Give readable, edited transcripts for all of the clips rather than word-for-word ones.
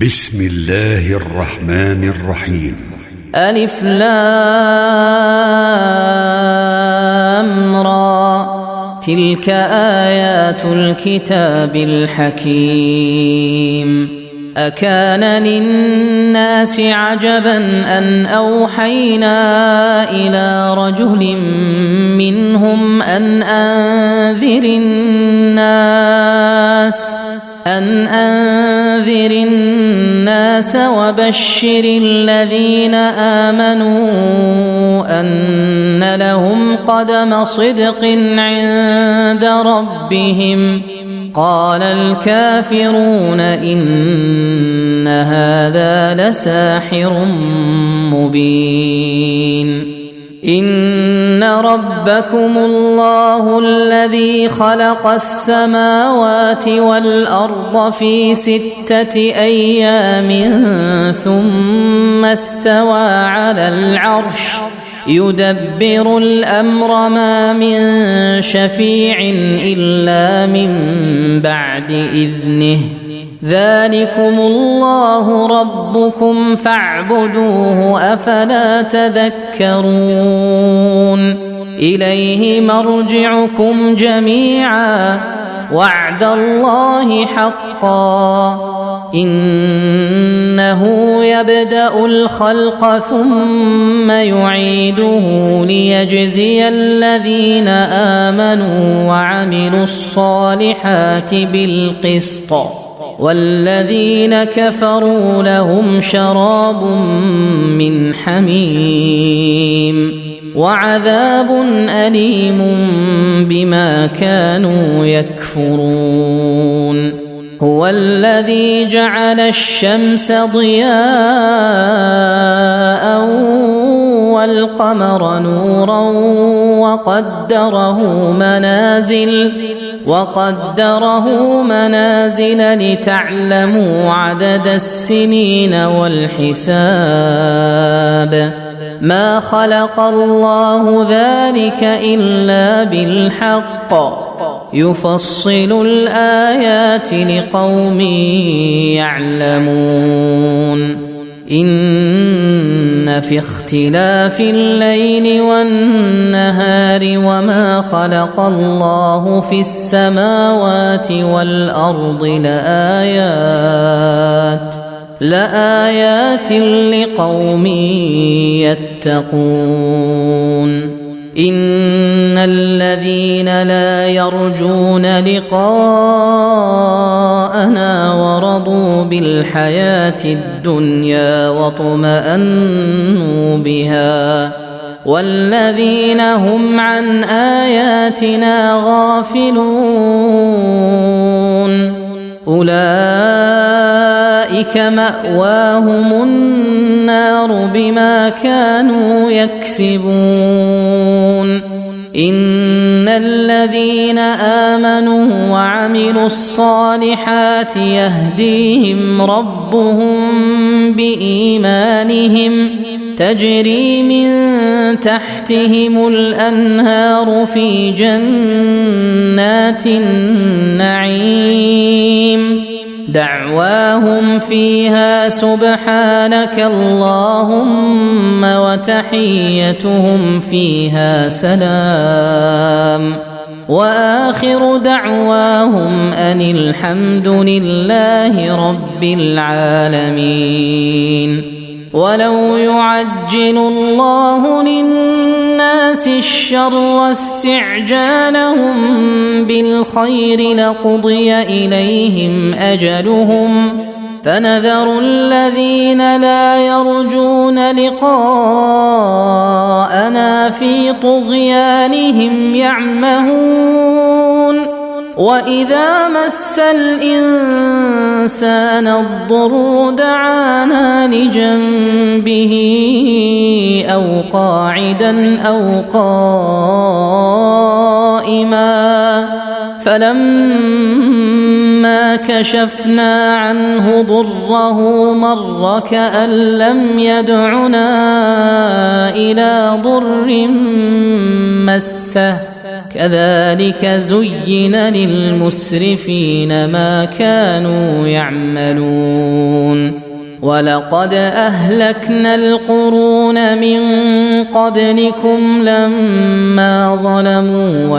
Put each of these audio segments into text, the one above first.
بسم الله الرحمن الرحيم. ألف لام را، تلك آيات الكتاب الحكيم. أكان للناس عجبا أن أوحينا إلى رجل منهم أن أنذر الناس وبشر الذين آمنوا أن لهم قدم صدق عند ربهم. قال الكافرون إن هذا لساحر مبين. إن ربكم الله الذي خلق السماوات والأرض في 6 أيام ثم استوى على العرش يدبر الأمر ما من شفيع إلا من بعد إذنه. ذلكم الله ربكم فاعبدوه أفلا تذكرون. إليه مرجعكم جميعا وعد الله حقا إنه يبدأ الخلق ثم يعيده ليجزي الذين آمنوا وعملوا الصالحات بالقسط والذين كفروا لهم شراب من حميم وعذاب أليم بما كانوا يكفرون. هو الذي جعل الشمس ضياء والقمر نورا وقدره منازل لتعلموا عدد السنين والحساب. ما خلق الله ذلك إلا بالحق يفصل الآيات لقوم يعلمون. إن في اختلاف الليل والنهار وما خلق الله في السماوات والأرض لآيات لقوم يتقون. إن الذين لا يرجون لقاءنا ورضوا بالحياة الدنيا واطمأنوا بها والذين هم عن آياتنا غافلون أولئك مأواهم النار بما كانوا يكسبون. إن الذين آمنوا وعملوا الصالحات يهديهم ربهم بإيمانهم تجري من تحتهم الأنهار في جنات النعيم دعواهم فيها سبحانك اللهم وتحيتهم فيها سلام وآخر دعواهم أن الحمد لله رب العالمين. ولو يعجل الله للناس الشر استعجالهم بالخير لقضي إليهم أجلهم فنذر الذين لا يرجون لقاءنا في طغيانهم يعمهون. وإذا مس الإنسان الضر دعانا لجنبه أو قاعدا أو قائما فلما كشفنا عنه ضره مر كأن لم يدعنا إلى ضر مسه كذلك زين للمسرفين ما كانوا يعملون ولقد أهلكنا القرون من قبلكم لما ظلموا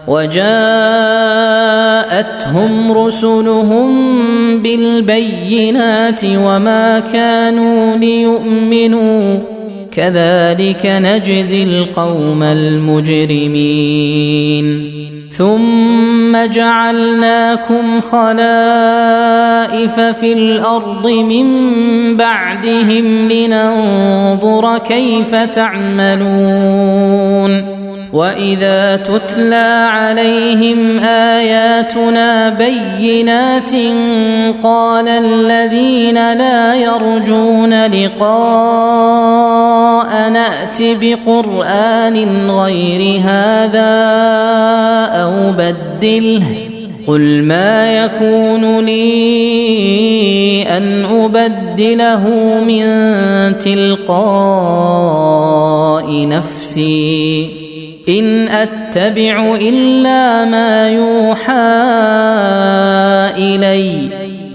وجاءتهم رسلهم بالبينات وما كانوا ليؤمنوا كذلك نجزي القوم المجرمين ثم جعلناكم خلائف في الأرض من بعدهم لننظر كيف تعملون وإذا تتلى عليهم آياتنا بينات قال الذين لا يرجون لقاء نأت بقرآن غير هذا أو بدله قل ما يكون لي أن أبدله من تلقاء نفسي إن أتبع إلا ما يوحى إلي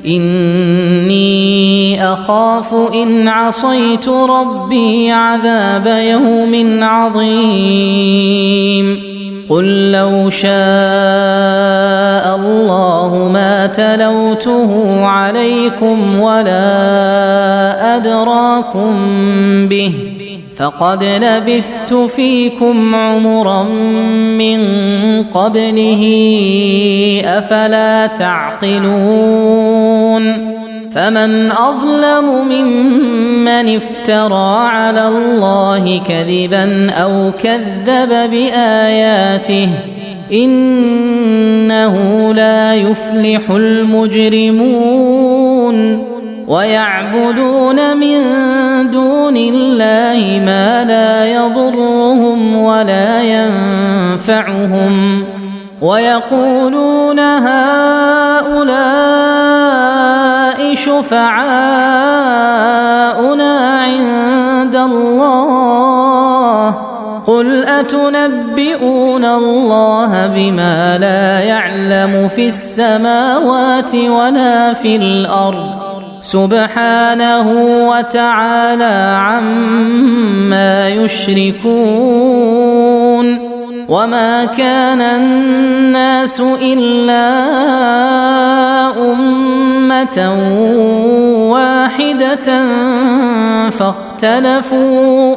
إني أخاف إن عصيت ربي عذاب يوم عظيم قل لو شاء الله ما تلوته عليكم ولا أدراكم به فقد لبثت فيكم عمرا من قبله أفلا تعقلون فمن أظلم ممن افترى على الله كذبا أو كذب بآياته إنه لا يفلح المجرمون ويعبدون من دون الله ما لا يضرهم ولا ينفعهم ويقولون هؤلاء شفعاؤنا عند الله قل أتنبئون الله بما لا يعلم في السماوات ولا في الأرض سبحانه وتعالى عما يشركون وما كان الناس إلا أمة واحدة فاختلفوا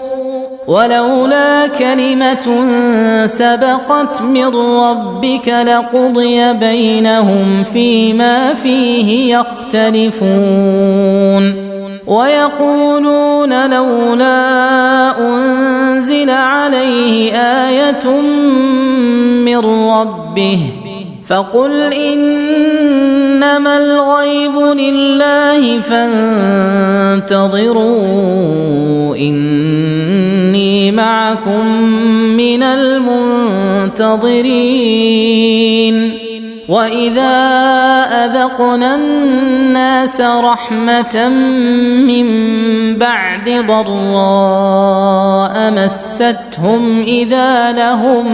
ولولا كلمة سبقت من ربك لقضي بينهم فيما فيه يختلفون ويقولون لولا أنزل عليه آية من ربه فقل إنما الغيب لله فانتظروا إني معكم من المنتظرين وإذا أذقنا الناس رحمة من بعد ضراء مستهم إذا لهم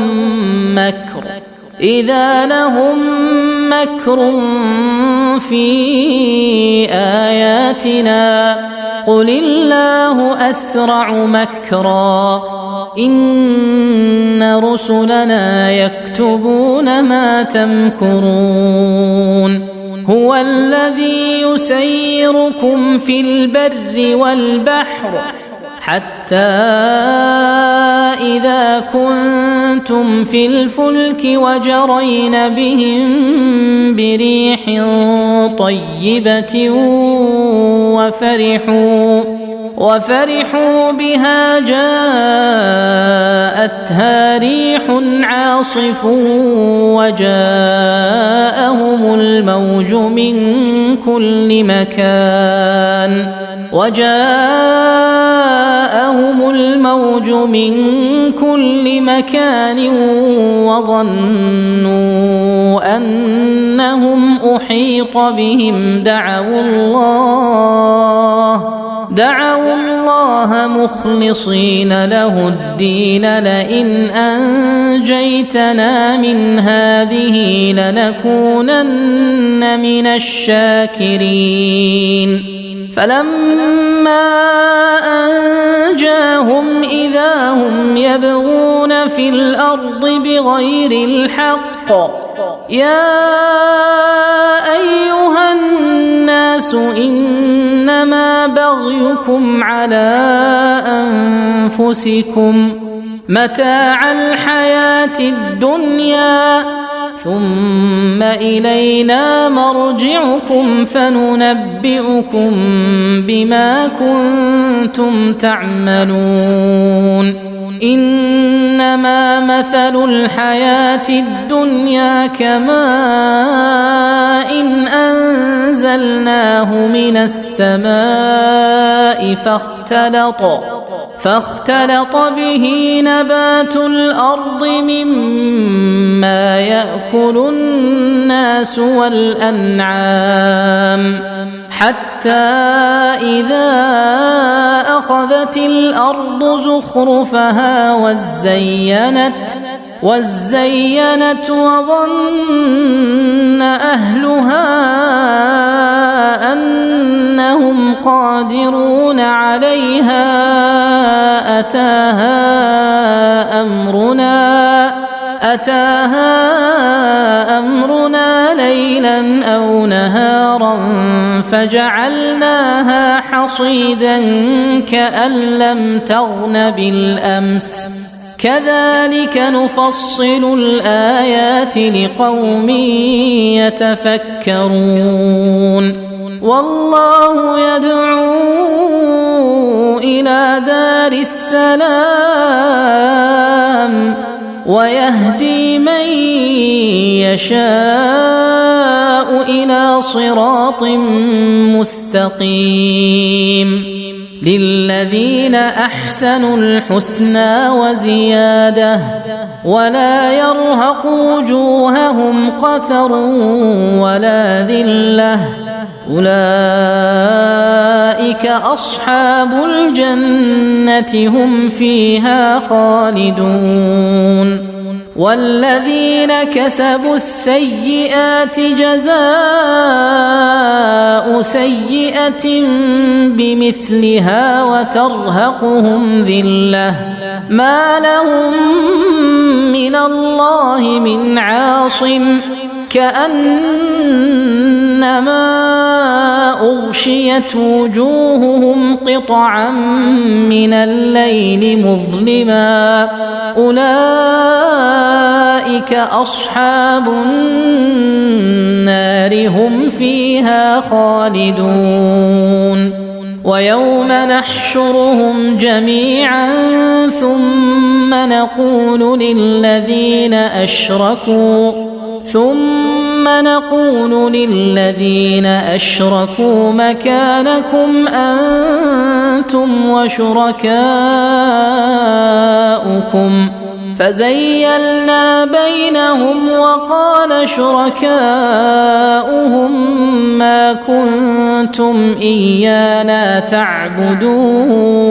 مكر في آياتنا قل الله أسرع مكرا إن رسلنا يكتبون ما تمكرون هو الذي يسيركم في البر والبحر حتى إذا كنتم في الفلك وجرين بهم بريح طيبة وفرحوا بها جاءتها ريح عاصف وجاءهم الموج من كل مكان وظنوا أنهم أحيط بهم دعوا الله مخلصين له الدين لئن أنجيتنا من هذه لنكونن من الشاكرين فلما أنجاهم إذا هم يبغون في الأرض بغير الحق يا أيها الناس إنما بغيكم على أنفسكم متاع الحياة الدنيا ثم إلينا مرجعكم فننبئكم بما كنتم تعملون إنما مثل الحياة الدنيا كماء إن أنزلناه من السماء فاختلط به نبات الأرض مما يأكل الناس والأنعام حتى إذا أخذت الأرض زخرفها وزينت وظن أهلها أنهم قادرون عليها أتاها أمرنا ليلا أو نهارا فجعلناها حصيدا كأن لم تغن بالأمس كذلك نفصل الآيات لقوم يتفكرون والله يدعو إلى دار السلام ويهدي من يشاء إلى صراط مستقيم للذين أحسنوا الحسنى وزيادة ولا يرهق وجوههم قتر ولا ذلة أولئك أصحاب الجنة هم فيها خالدون والذين كسبوا السيئات جزاء سيئة بمثلها وترهقهم ذلة ما لهم من الله من عاصم كأنما أغشيت وجوههم قطعا من الليل مظلما أولئك أصحاب النار هم فيها خالدون ويوم نحشرهم جميعا ثم نقول للذين أشركوا مكانكم أنتم وشركاؤكم فزيلنا بينهم وقال شركاؤهم ما كنتم إيانا تعبدون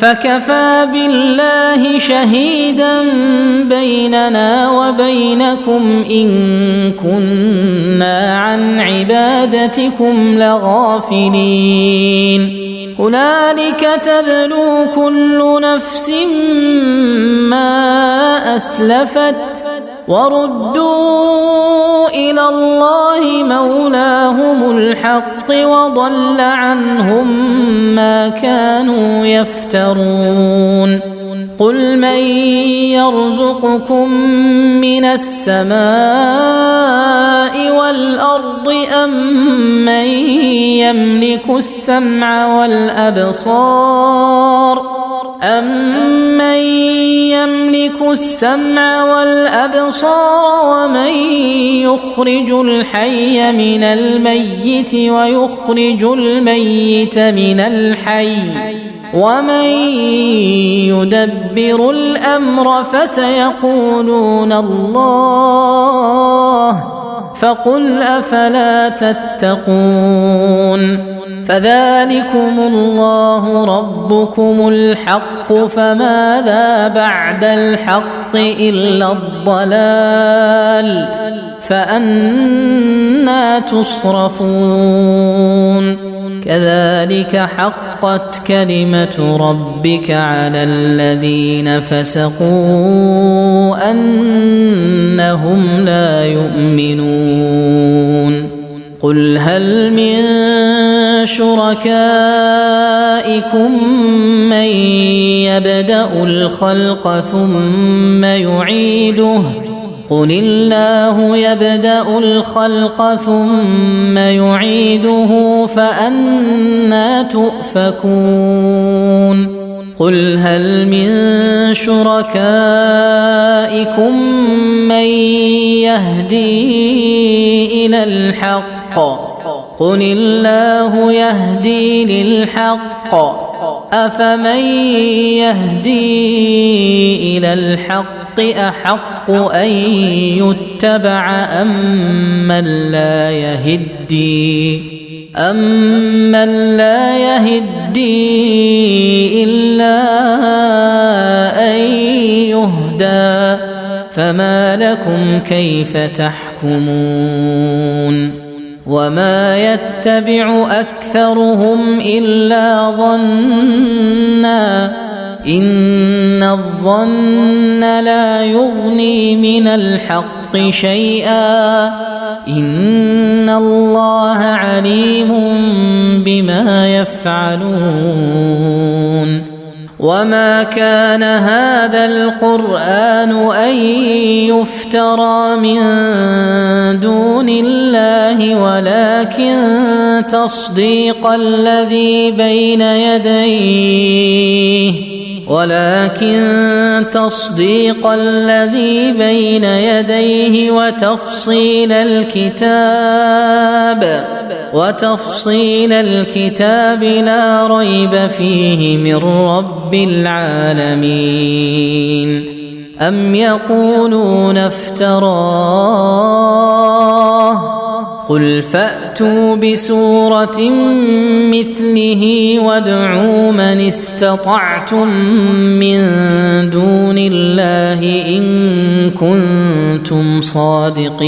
فكفى بالله شهيدا بيننا وبينكم إن كنا عن عبادتكم لغافلين هنالك تبلو كل نفس ما أسلفت وردوا إلى الله مولاهم الحق وضل عنهم ما كانوا يفترون قل من يرزقكم من السماء والأرض أم من يملك السمع والأبصار ومن يخرج الحي من الميت ويخرج الميت من الحي ومن يدبر الأمر فسيقولون الله فقل أفلا تتقون فذلكم الله ربكم الحق فماذا بعد الحق إلا الضلال فأنى تصرفون كذلك حقت كلمة ربك على الذين فسقوا أنهم لا يؤمنون قل هل من شركائكم من يبدأ الخلق ثم يعيده قل الله يبدأ الخلق ثم يعيده فأنى تؤفكون قل هل من شركائكم من يهدي إلى الحق قل الله يهدي للحق أفمن يهدي إلى الحق أحق أن يتبع أمن لا يهدي إلا أن يهدى فما لكم كيف تحكمون وما يتبع أكثرهم إلا ظنا إن الظن لا يغني من الحق شيئا إن الله عليم بما يفعلون وما كان هذا القرآن أن يفترى من دون الله ولكن تصديق الذي بين يديه وتفصيل الكتاب لا ريب فيه من رب العالمين أم يقولون افتراه قل فأتوا بسورة مثله وادعوا من استطعتم من دون الله إن كنتم صادقين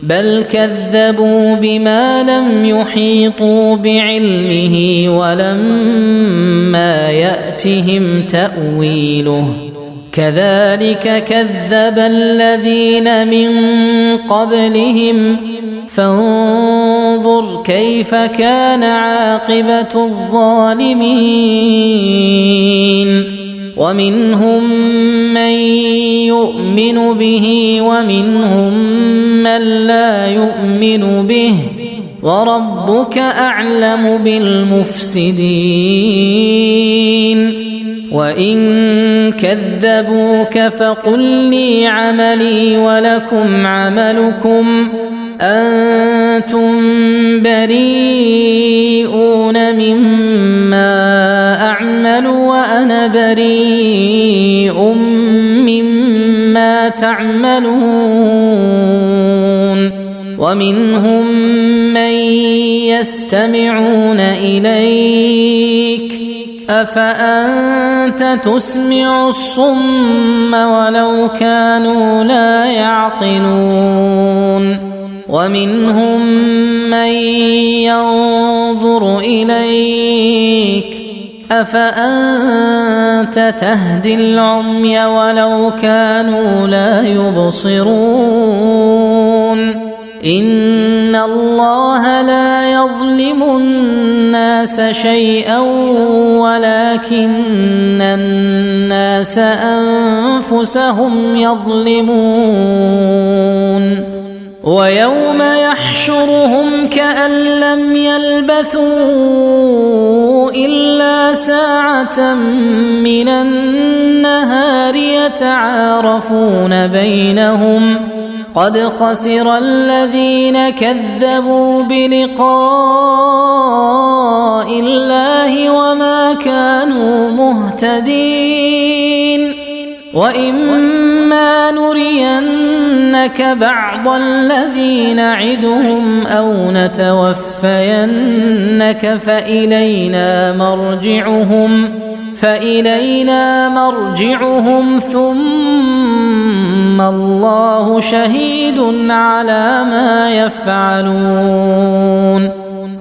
بل كذبوا بما لم يحيطوا بعلمه ولما يأتهم تأويله كذلك كذب الذين من قبلهم فانظر كيف كان عاقبة الظالمين ومنهم من يؤمن به ومنهم من لا يؤمن به وربك أعلم بالمفسدين وإن كذبوك فقل لي عملي ولكم عملكم أنتم بريئون مما أعمل وأنا بريء مما تعملون ومنهم من يستمعون إليك أفأنت تسمع الصم ولو كانوا لا يعقلون ومنهم من ينظر إليك أفأنت تهدي العمي ولو كانوا لا يبصرون إن الله لا يظلم الناس شيئا ولكن الناس أنفسهم يظلمون ويوم يحشرهم كأن لم يلبثوا إلا ساعة من النهار يتعارفون بينهم قد خسر الذين كذبوا بلقاء الله وما كانوا مهتدين وإما إما نرينك بعض الذي نعدهم أو نتوفينك فإلينا مرجعهم ثم الله شهيد على ما يفعلون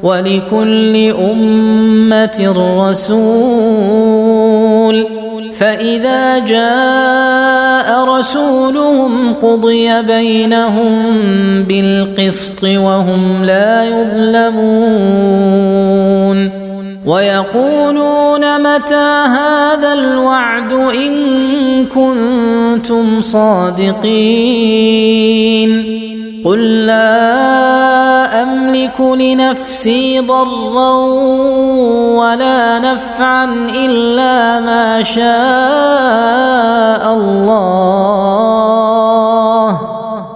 ولكل أمة رسول فإذا جاء رسولهم قضي بينهم بالقسط وهم لا يظلمون ويقولون متى هذا الوعد إن كنتم صادقين قل لا أملك لنفسي ضرا ولا نفعا إلا ما شاء الله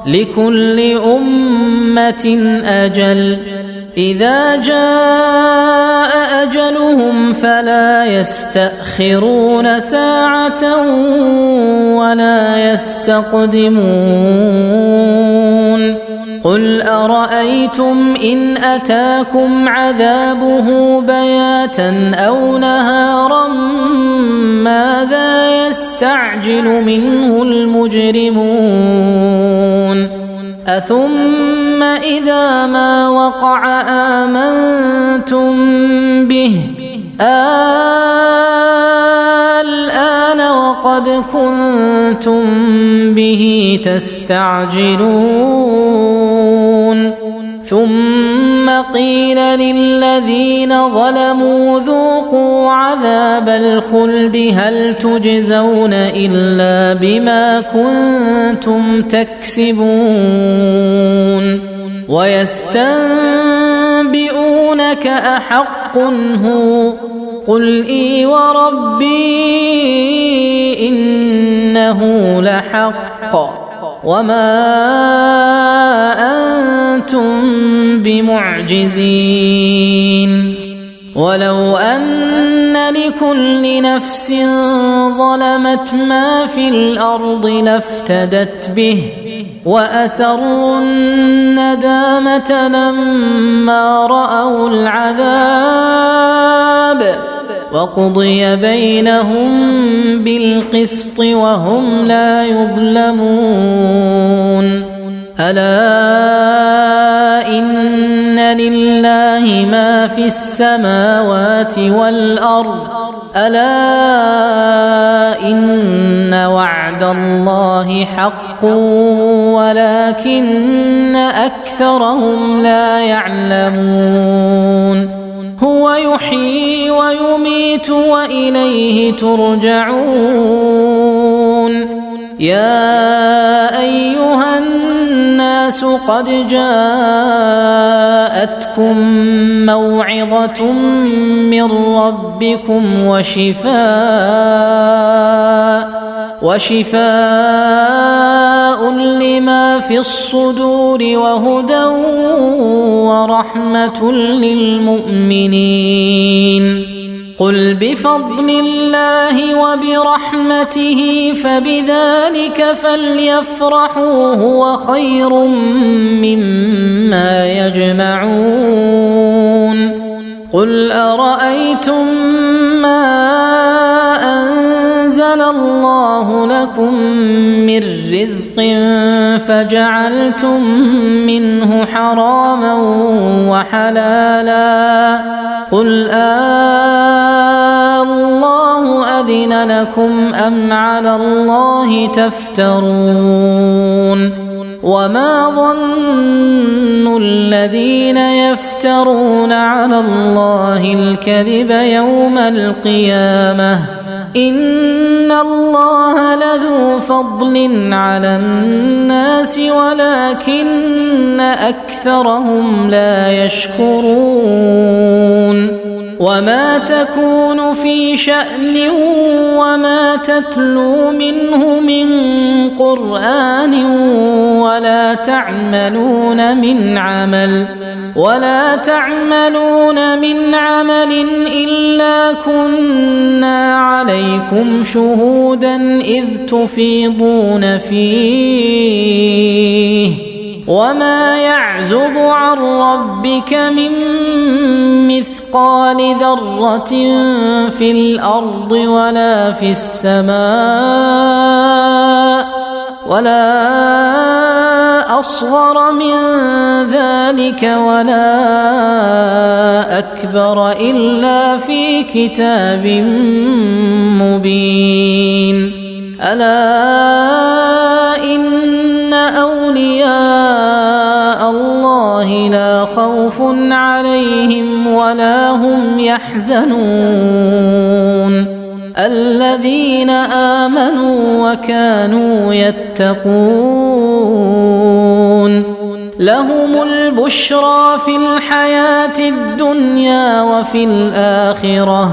لكل أمة أجل إذا جاء أجلهم فلا يستأخرون ساعة ولا يستقدمون قل أرأيتم إن أتاكم عذابه بياتا أو نهارا ماذا يستعجل منه المجرمون أثم إذا ما وقع آمنتم به الآن وقد كنتم به تستعجلون ثم قيل للذين ظلموا ذوقوا عذاب الخلد هل تجزون إلا بما كنتم تكسبون ويستنبئونك أحق هو قل إي وربي إنه لحق وما أنتم بمعجزين ولو أن لكل نفس ظلمت ما في الأرض لافتدت به وأسروا الندامة لما رأوا العذاب وقضي بينهم بالقسط وهم لا يظلمون ألا إن لله ما في السماوات والأرض ألا إن وعد الله حق ولكن أكثرهم لا يعلمون هو يحيي ويميت وإليه ترجعون يا أيها الناس قد جاءتكم موعظة من ربكم وشفاء لما في الصدور وهدى ورحمة للمؤمنين قل بفضل الله وبرحمته فبذلك فليفرحوا هو خير مما يجمعون قل أرأيتم ما أنزل الله لكم من رزق فجعلتم منه حراما وحلالا قل الله أذن لكم أم على الله تفترون وما ظن الذين يفترون على الله الكذب يوم القيامة إن الله لذو فضل على الناس ولكن أكثرهم لا يشكرون وما تكون في شأن وما تتلو منه من قرآن ولا تعملون من عمل ولا تعملون من عمل إلا كنا عليكم شهودا إذ تفيضون فيه وما يعزب عن ربك من مثقال ذرة في الأرض ولا في السماء ولا أصغر من ذلك ولا أكبر إلا في كتاب مبين ألا إن أولياء الله لا خوف عليهم ولا هم يحزنون الذين آمنوا وكانوا يتقون لهم البشرى في الحياة الدنيا وفي الآخرة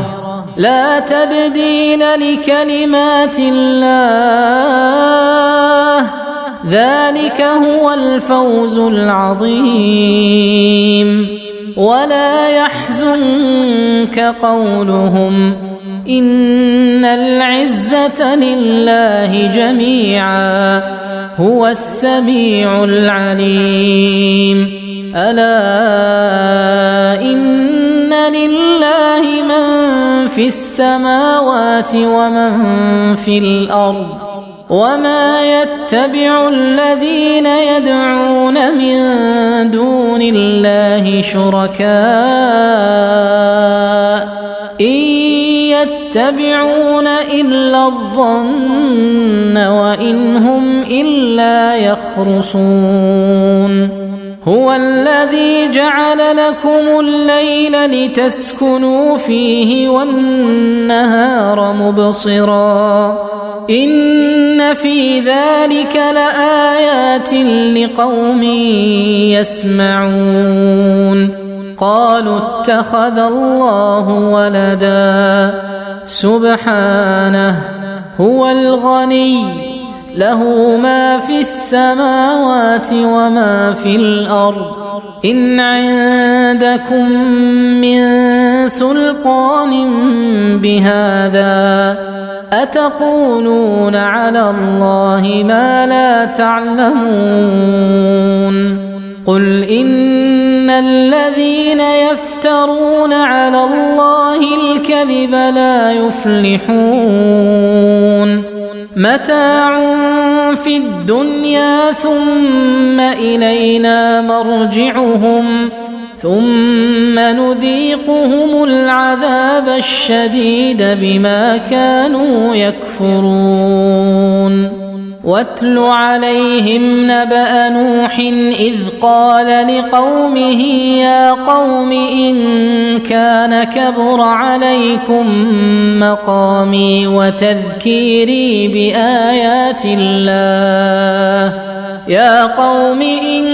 لا تبديل لكلمات الله ذلك هو الفوز العظيم ولا يحزنك قولهم إن العزة لله جميعا هو السميع العليم ألا إن لله من في السماوات ومن في الأرض وما يتبع الذين يدعون من دون الله شركاء إن يتبعون إلا الظن وإن هم إلا يخرصون هو الذي جعل لكم الليل لتسكنوا فيه والنهار مبصرا إن في ذلك لآيات لقوم يسمعون قالوا اتخذ الله ولدا سبحانه هو الغني له ما في السماوات وما في الأرض إن عندكم من سلطان بهذا أتقولون على الله ما لا تعلمون قل إن الذين يفترون على الله الكذب لا يفلحون متاع في الدنيا ثم إلينا مرجعهم ثم نذيقهم العذاب الشديد بما كانوا يكفرون واتل عليهم نبأ نوح إذ قال لقومه يا قوم إن كان كبر عليكم مقامي وتذكيري بآيات الله يا قوم إن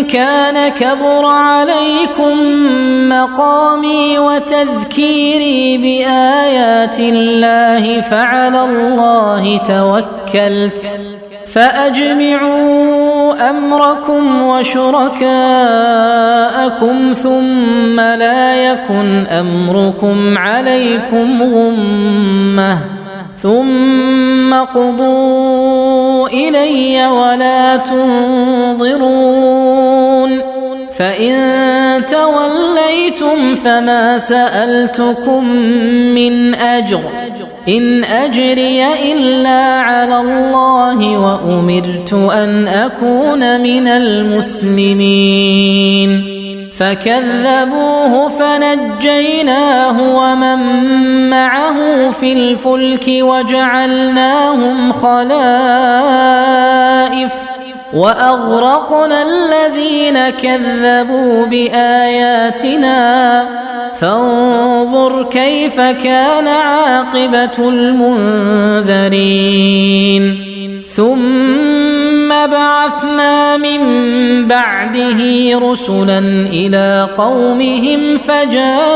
كان كبر عليكم مقامي وتذكيري بآيات الله فعلى الله توكلت فأجمعوا أمركم وشركاءكم ثم لا يكن أمركم عليكم غمة ثم قضوا إلي ولا تنظرون فإن توليتم فما سألتكم من أجر إن أجري إلا على الله وأمرت أن أكون من المسلمين فكذبوه فنجيناه ومن معه في الفلك وجعلناهم خلائف وأغرقنا الذين كذبوا بآياتنا فانظر كيف كان عاقبة المنذرين ثم بعثنا من بعده رسلا إلى قومهم فجاءوهم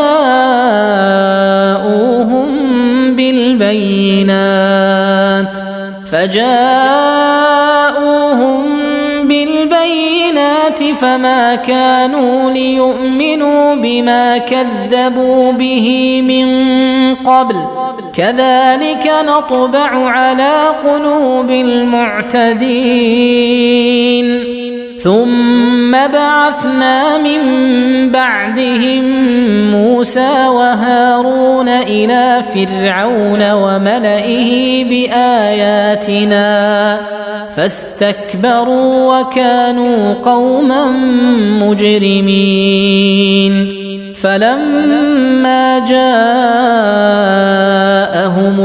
بالبينات فما كانوا ليؤمنوا بما كذبوا به من قبل كذلك نطبع على قلوب المعتدين ثم بعثنا من بعدهم موسى وهارون إلى فرعون وملئه بآياتنا فاستكبروا وكانوا قوما مجرمين فلما جاءهم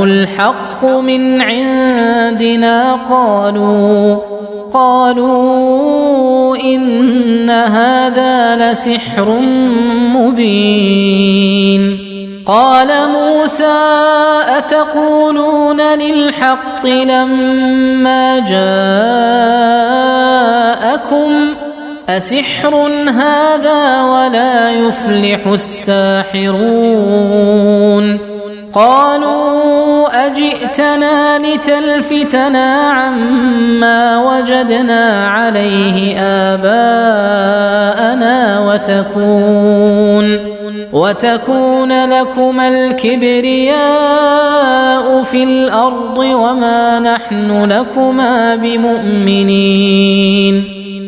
الحق من عندنا قالوا إن هذا لسحر مبين قال موسى أتقولون للحق لما جاءكم أسحر هذا ولا يفلح الساحرون قالوا أجئتنا لتلفتنا عما وجدنا عليه آباءنا وتكون لكما الكبرياء في الأرض وما نحن لكما بمؤمنين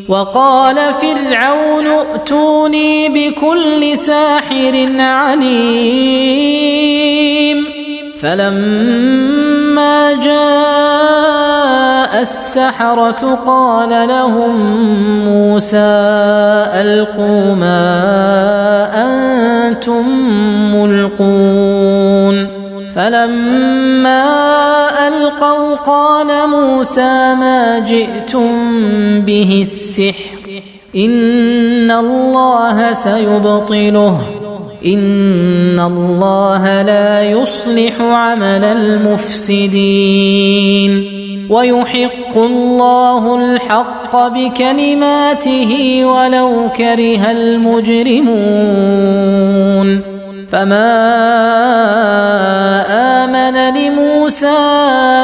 وقال فرعون ائتوني بكل ساحر عليم فلما جاء السحرة قال لهم موسى ألقوا ما أنتم ملقون فلما ألقوا قال موسى ما جئتم به السحر إن الله سيبطله إن الله لا يصلح عمل المفسدين ويحق الله الحق بكلماته ولو كره المجرمون فما آمن لموسى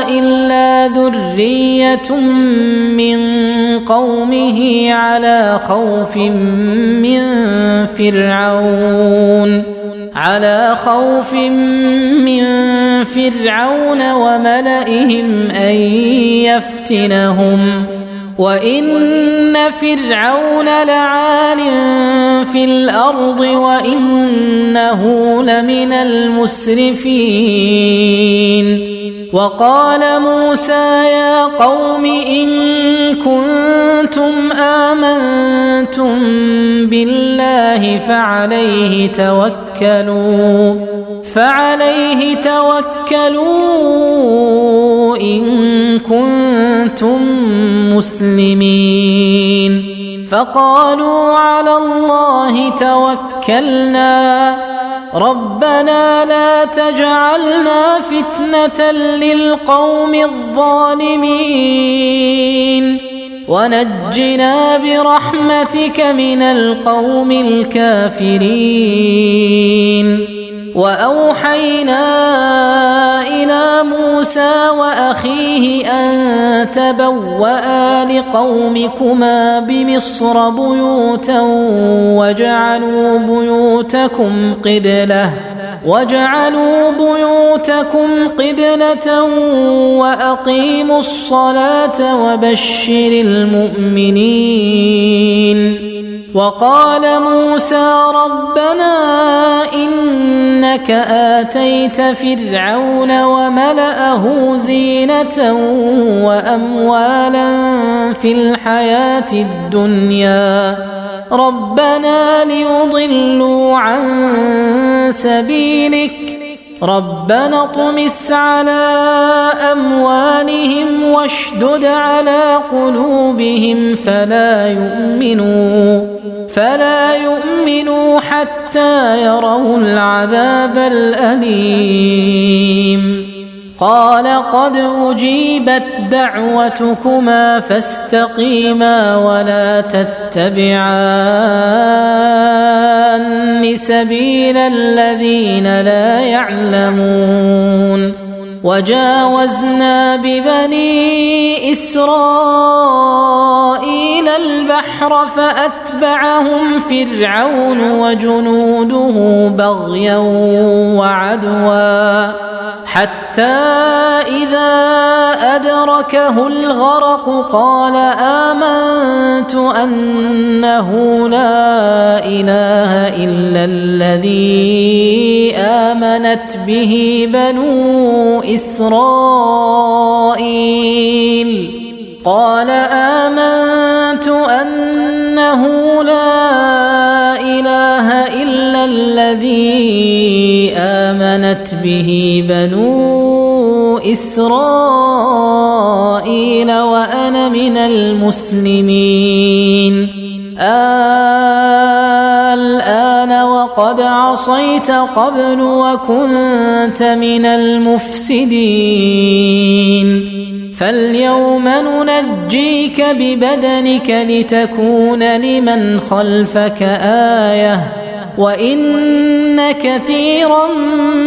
إلا ذرية من قومه على خوف من فرعون وملئهم أن يفتنهم وإن فرعون لعال في الأرض وإنه لمن المسرفين وقال موسى يا قوم إن كنتم آمنتم بالله فعليه توكلوا إن كنتم مسلمين فقالوا على الله توكلنا ربنا لا تجعلنا فتنة للقوم الظالمين ونجنا برحمتك من القوم الكافرين وأوحينا إلى موسى وأخيه أن تبوأ لقومكما بمصر بيوتا وجعلوا بيوتكم قبلة وأقيموا الصلاة وبشر المؤمنين وقال موسى ربنا إنك آتيت فرعون وملأه زينة وأموالا في الحياة الدنيا ربنا ليضلوا عن سبيلك ربنا اطمس على أموالهم واشدد على قلوبهم فلا يؤمنوا حتى يروا العذاب الأليم قال قد أجيبت دعوتكما فاستقيما ولا تتبعان سبيل الذين لا يعلمون وجاوزنا ببني إسرائيل البحر فأتبعهم فرعون وجنوده بغيا وعدوا حتى إذا أدركه الغرق قال آمنت أنه لا إله إلا الذي آمنت به بنو إسرائيل قال آمنت أنه لا إله إلا الذي آمنت به بنو إسرائيل وأنا من المسلمين الآن وقد عصيت قبل وكنت من المفسدين فاليوم ننجيك ببدنك لتكون لمن خلفك آية وإن كثيرا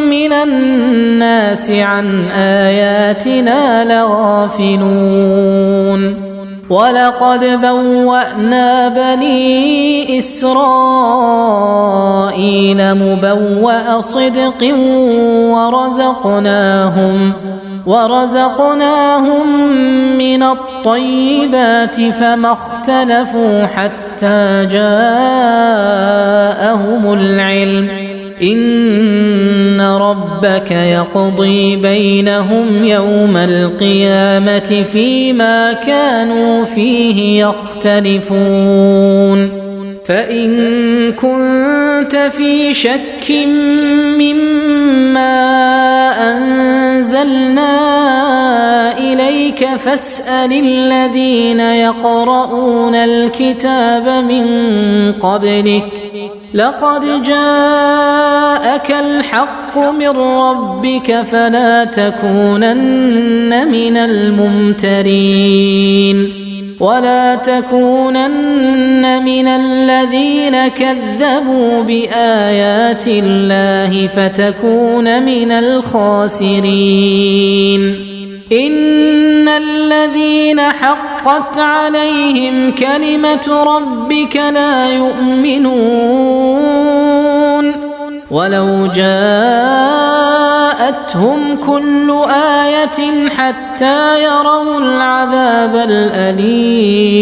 من الناس عن آياتنا لغافلون ولقد بوأنا بني إسرائيل مبوأ صدق ورزقناهم من الطيبات فما اختلفوا حتى جاءهم العلم إن ربك يقضي بينهم يوم القيامة فيما كانوا فيه يختلفون فإن كنت في شك مما أنزلنا إليك فاسأل الذين يقرؤون الكتاب من قبلك لقد جاءك الحق من ربك فلا تكونن من الممترين ولا تكونن من الذين كذبوا بآيات الله فتكون من الخاسرين إن الذين حقت عليهم كلمة ربك لا يؤمنون ولو جاءتهم كل آية حتى يروا العذاب الأليم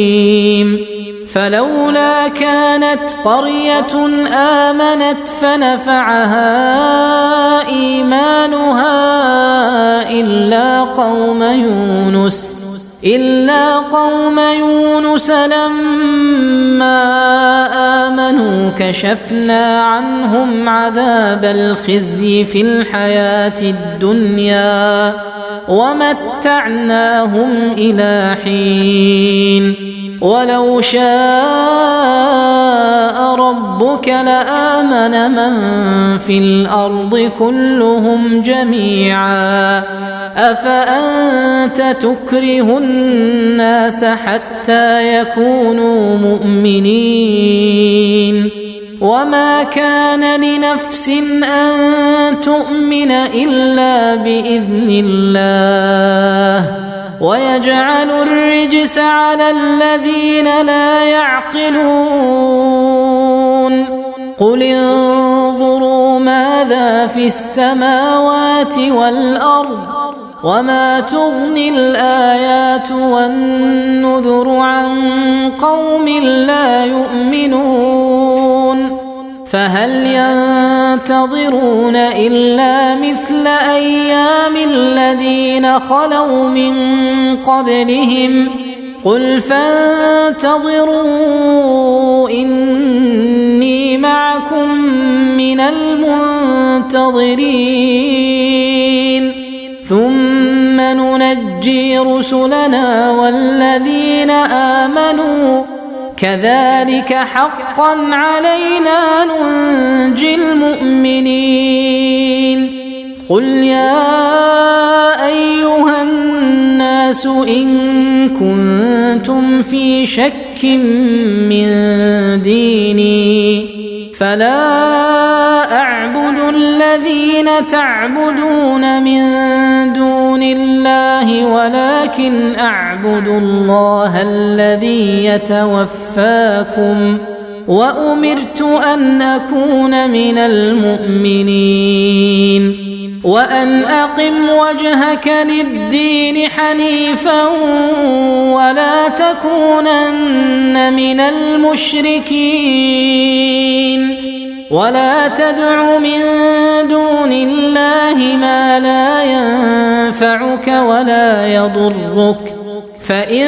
فلولا كانت قرية آمنت فنفعها إيمانها إلا قوم يونس لما آمنوا كشفنا عنهم عذاب الخزي في الحياة الدنيا ومتعناهم إلى حين ولو شاء ربك لآمن من في الأرض كلهم جميعا أفأنت تكره الناس حتى يكونوا مؤمنين وما كان لنفس أن تؤمن إلا بإذن الله ويجعل الرجس على الذين لا يعقلون قل انظروا ماذا في السماوات والأرض وما تغني الآيات والنذر عن قوم لا يؤمنون فهل ينتظرون إلا مثل أيام الذين خلوا من قبلهم قل فانتظروا إني معكم من المنتظرين ثم ننجي رسلنا والذين آمنوا كذلك حقا علينا ننجي المؤمنين قل يا أيها الناس إن كنتم في شك من ديني فلا أعبد الذين تعبدون من دون الله ولكن أعبد الله الذي يتوفاكم وأمرت أن أكون من المؤمنين وأن أقم وجهك للدين حنيفا ولا تكونن من المشركين ولا تدع من دون الله ما لا ينفعك ولا يضرك فإن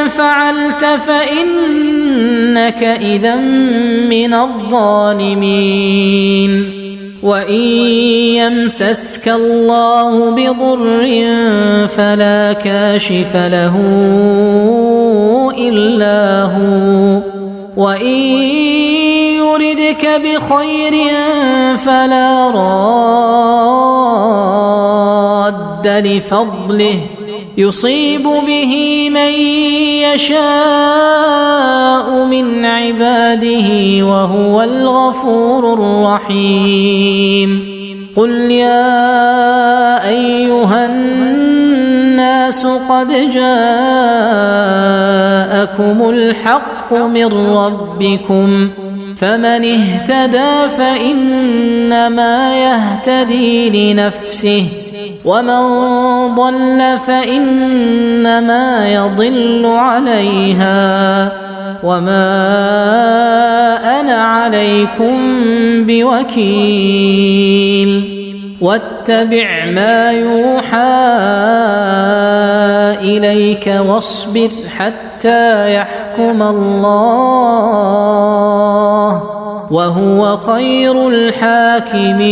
فعلت فإنك إذا من الظالمين وإن يمسسك الله بضر فلا كاشف له إلا هو وإن يردك بخير فلا راد لفضله يصيب به من يشاء من عباده وهو الغفور الرحيم قل يا أيها الناس قد جاءكم الحق من ربكم فمن اهتدى فإنما يهتدي لنفسه ومن ضل فإنما يضل عليها وما أنا عليكم بوكيل واتبع ما يوحى إليك واصبر حتى يحكم الله وهو خير الحاكمين.